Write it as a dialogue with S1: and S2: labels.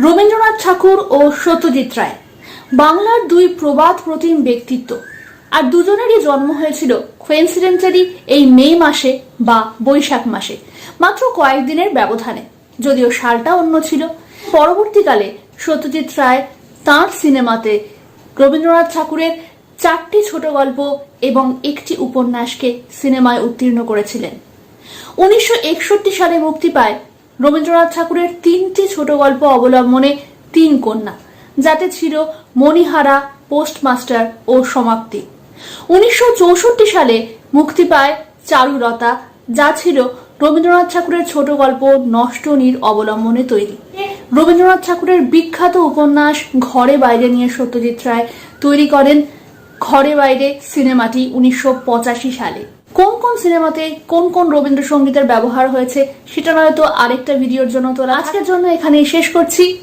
S1: রবীন্দ্রনাথ ঠাকুর ও সত্যজিৎ রায় বাংলার দুই প্রবাদ প্রতিম ব্যক্তিত্ব। আর দুজনেরই জন্ম হয়েছিল কোইন্সিডেন্টালি এই মে মাসে বা বৈশাখ মাসে, মাত্র কয়েকদিনের ব্যবধানে, যদিও সালটা অন্য ছিল। পরবর্তীকালে সত্যজিৎ রায় তাঁর সিনেমাতে রবীন্দ্রনাথ ঠাকুরের 4টি ছোট গল্প এবং একটি উপন্যাসকে সিনেমায় উত্তীর্ণ করেছিলেন। 1961 সালে মুক্তি পায় রবীন্দ্রনাথ ঠাকুরের 3টি ছোট গল্প অবলম্বনে 3 কন্যা, যাতে ছিল মণিহারা, পোস্টমাস্টার ও সমাপ্তি। 1964 সালে মুক্তি পায় চারুলতা, যা ছিল রবীন্দ্রনাথ ঠাকুরের ছোট গল্প নষ্টনীর অবলম্বনে তৈরি। রবীন্দ্রনাথ ঠাকুরের বিখ্যাত উপন্যাস ঘরে বাইরে নিয়ে সত্যজিৎ রায় তৈরি করেন ঘরে বাইরে সিনেমাটি 1985 সালে। কোন কোন সিনেমাতে কোন কোন রবীন্দ্রসঙ্গীতের ব্যবহার হয়তো সেটা নয়তো আরেকটা ভিডিওর জন্য তোলা। আজকের জন্য এখানেই শেষ করছি।